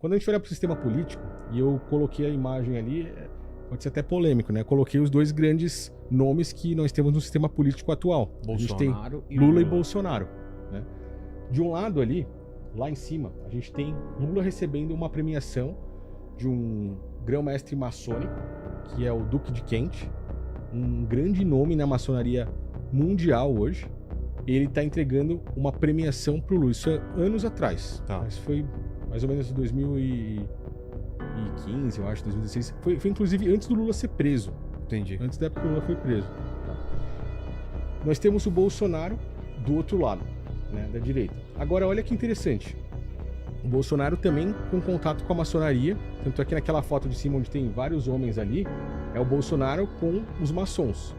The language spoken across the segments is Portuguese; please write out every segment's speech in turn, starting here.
Quando a gente olha para o sistema político, e eu coloquei a imagem ali, pode ser até polêmico, né? Eu coloquei os dois grandes nomes que nós temos no sistema político atual. Bolsonaro, a gente tem Lula e Bolsonaro, né? De um lado ali, lá em cima, a gente tem Lula recebendo uma premiação de um grão-mestre maçônico, que é o Duque de Kent, um grande nome na maçonaria mundial hoje. Ele está entregando uma premiação pro Lula. Isso é anos atrás. Tá. Mas foi mais ou menos em 2015, eu acho, 2016. Foi inclusive antes do Lula ser preso. Entendi. Antes da época que o Lula foi preso. Tá. Nós temos o Bolsonaro do outro lado, né, da direita. Agora, olha que interessante. O Bolsonaro também com contato com a maçonaria. Tanto é que naquela foto de cima onde tem vários homens ali, é o Bolsonaro com os maçons.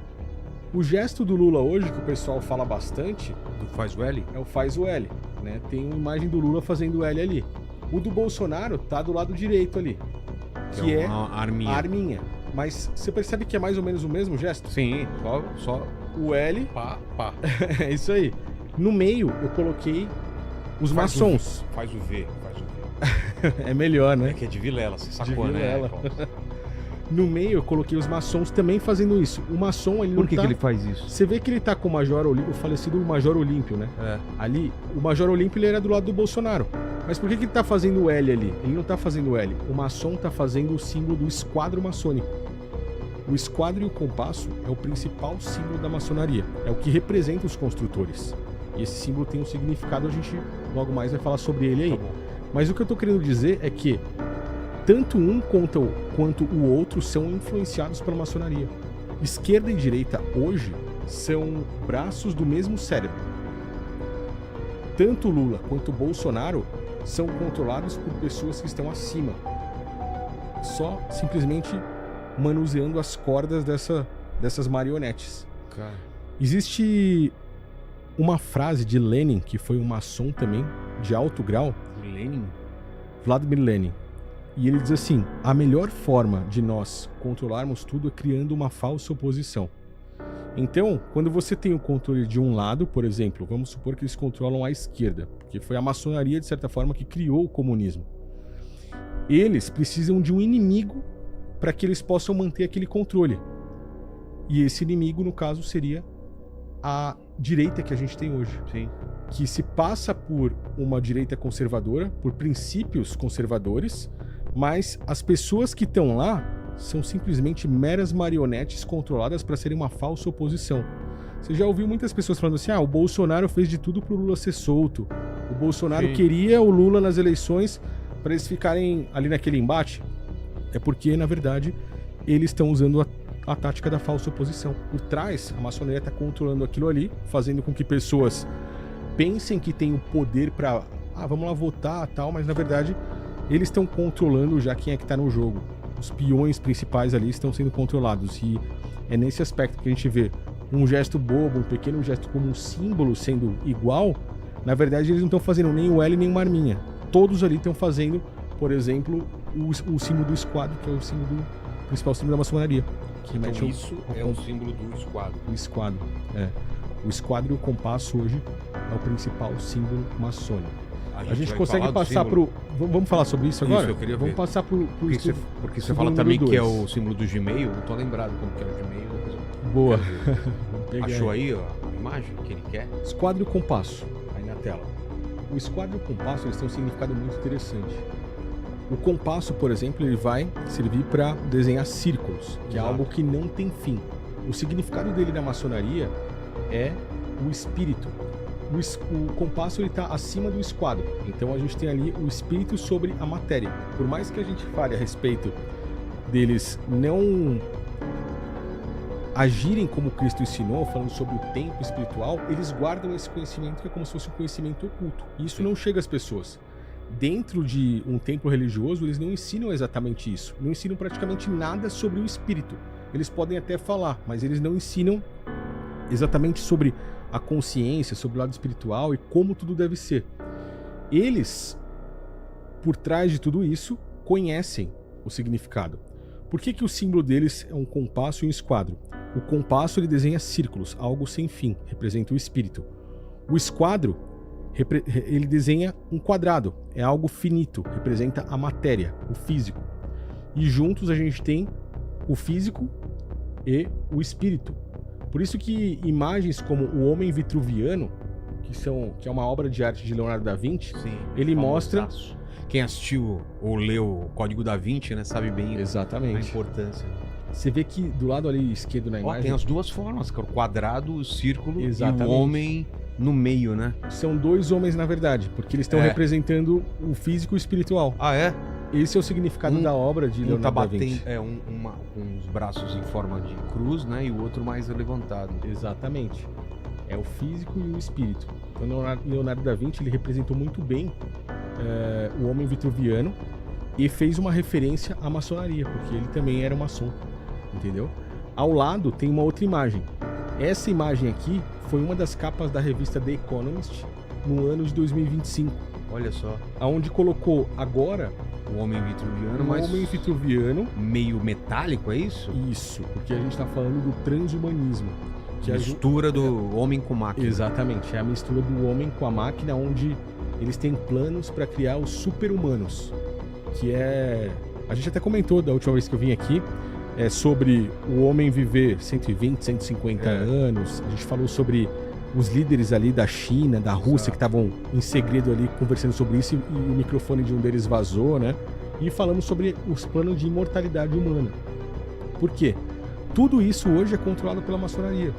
O gesto do Lula hoje, que o pessoal fala bastante... Do faz o L? É o faz o L, né? Tem uma imagem do Lula fazendo o L ali. O do Bolsonaro tá do lado direito ali, que é uma arminha. A arminha. Mas você percebe que é mais ou menos o mesmo gesto? Sim, só o L. Pá. É isso aí. No meio, eu coloquei os maçons. Faz o V. É melhor, né? É que é de Vilela, você sacou, de né? No meio, eu coloquei os maçons também fazendo isso. O maçom, ele não Por que ele faz isso? Você vê que ele tá com o Major Olímpio, o falecido Major Olímpio, né? É. Ali, o Major Olímpio, ele era do lado do Bolsonaro. Mas por que ele tá fazendo o L ali? Ele não tá fazendo o L. O maçom tá fazendo o símbolo do esquadro maçônico. O esquadro e o compasso é o principal símbolo da maçonaria. É o que representa os construtores. E esse símbolo tem um significado, a gente logo mais vai falar sobre ele aí. Tá bom. Mas o que eu tô querendo dizer é que tanto um quanto o outro são influenciados pela maçonaria. Esquerda e direita hoje são braços do mesmo cérebro. Tanto Lula quanto Bolsonaro são controlados por pessoas que estão acima, só simplesmente manuseando as cordas dessas marionetes. Cara. Existe uma frase de Lenin, que foi um maçom também, de alto grau. Lenin? Vladimir Lenin. E ele diz assim: a melhor forma de nós controlarmos tudo é criando uma falsa oposição. Então, quando você tem o controle de um lado, por exemplo, vamos supor que eles controlam a esquerda, porque foi a maçonaria, de certa forma, que criou o comunismo. Eles precisam de um inimigo para que eles possam manter aquele controle. E esse inimigo, no caso, seria a direita que a gente tem hoje. Sim. Que se passa por uma direita conservadora, por princípios conservadores, mas as pessoas que estão lá são simplesmente meras marionetes controladas para serem uma falsa oposição. Você já ouviu muitas pessoas falando assim: o Bolsonaro fez de tudo pro Lula ser solto. O Bolsonaro Sim. queria o Lula nas eleições para eles ficarem ali naquele embate. É porque, na verdade, eles estão usando a tática da falsa oposição. Por trás, a maçonaria está controlando aquilo ali, fazendo com que pessoas pensem que tem o poder para, vamos lá votar tal, mas na verdade eles estão controlando já quem é que está no jogo. Os peões principais ali estão sendo controlados, e é nesse aspecto que a gente vê um gesto bobo, um pequeno gesto como um símbolo sendo igual. Na verdade, eles não estão fazendo nem o L nem uma arminha. Todos ali estão fazendo, por exemplo, o símbolo do esquadro, que é o símbolo principal símbolo da maçonaria. Que Então isso é um símbolo do esquadro. O esquadro, é. O esquadro e o compasso hoje é o principal símbolo maçônico. A gente consegue passar pro... Vamos falar sobre isso agora? Isso, eu queria ver. Vamos passar pro porque você fala também que é o símbolo do Gmail. Eu tô lembrado como que é o Gmail. Boa. Achou aí a imagem que ele quer? Esquadro e compasso, aí na tela. O esquadro e o compasso, eles têm um significado muito interessante. O compasso, por exemplo, ele vai servir para desenhar círculos, que é algo que não tem fim. O significado dele na maçonaria é o espírito. O compasso está acima do esquadro. Então a gente tem ali o espírito sobre a matéria. Por mais que a gente fale a respeito deles não agirem como Cristo ensinou, falando sobre o tempo espiritual, eles guardam esse conhecimento que é como se fosse um conhecimento oculto. E isso não chega às pessoas. Dentro de um templo religioso, eles não ensinam exatamente isso. Não ensinam praticamente nada sobre o espírito. Eles podem até falar, mas eles não ensinam exatamente sobre a consciência, sobre o lado espiritual e como tudo deve ser. Eles, por trás de tudo isso, conhecem o significado. Por que o símbolo deles é um compasso e um esquadro? O compasso ele desenha círculos, algo sem fim, representa o espírito. O esquadro ele desenha um quadrado, é algo finito, representa a matéria, o físico. E juntos a gente tem o físico e o espírito. Por isso que imagens como o Homem Vitruviano, que é uma obra de arte de Leonardo da Vinci, sim, ele mostra... Quem assistiu ou leu o Código da Vinci, né, sabe bem exatamente a importância. Você vê que do lado ali esquerdo na imagem... tem as duas formas, cara, o quadrado, o círculo exatamente. E o homem no meio, né? São dois homens, na verdade, porque eles estão representando o físico e o espiritual. Ah, é? Esse é o significado da obra de Leonardo da Vinci. Com os braços em forma de cruz, né? E o outro mais levantado. Exatamente. É o físico e o espírito. Então, Leonardo da Vinci, ele representou muito bem o Homem Vitruviano e fez uma referência à maçonaria, porque ele também era maçom, entendeu? Ao lado tem uma outra imagem. Essa imagem aqui foi uma das capas da revista The Economist no ano de 2025. Olha só. Onde colocou agora o Homem Vitruviano, mas Homem Vitruviano meio metálico, é isso? Isso, porque a gente está falando do transhumanismo. Que é a mistura do homem com máquina. Exatamente, é a mistura do homem com a máquina, onde eles têm planos para criar os super-humanos. Que é... A gente até comentou da última vez que eu vim aqui, sobre o homem viver 120, 150 anos. A gente falou sobre os líderes ali da China, da Rússia, que estavam em segredo ali conversando sobre isso, e o microfone de um deles vazou, né? E falamos sobre os planos de imortalidade humana. Por quê? Tudo isso hoje é controlado pela maçonaria.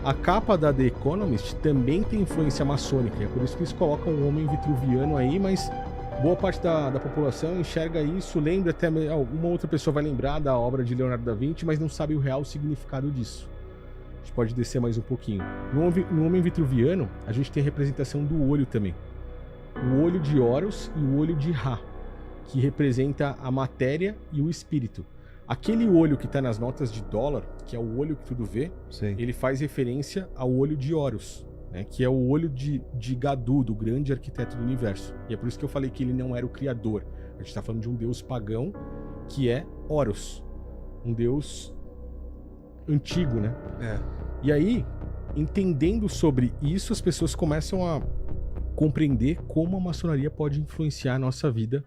A capa da The Economist também tem influência maçônica, é por isso que eles colocam o Homem Vitruviano aí, mas boa parte da população enxerga isso, lembra até... Alguma outra pessoa vai lembrar da obra de Leonardo da Vinci, mas não sabe o real significado disso. A gente pode descer mais um pouquinho. No Homem Vitruviano, a gente tem a representação do olho também. O olho de Horus e o olho de Ra, que representa a matéria e o espírito. Aquele olho que está nas notas de dólar, que é o olho que tudo vê, sim, ele faz referência ao olho de Horus, né, que é o olho de Gadu, do grande arquiteto do universo. E é por isso que eu falei que ele não era o criador. A gente está falando de um deus pagão, que é Horus. Um deus antigo, né? E aí, entendendo sobre isso, as pessoas começam a compreender como a maçonaria pode influenciar a nossa vida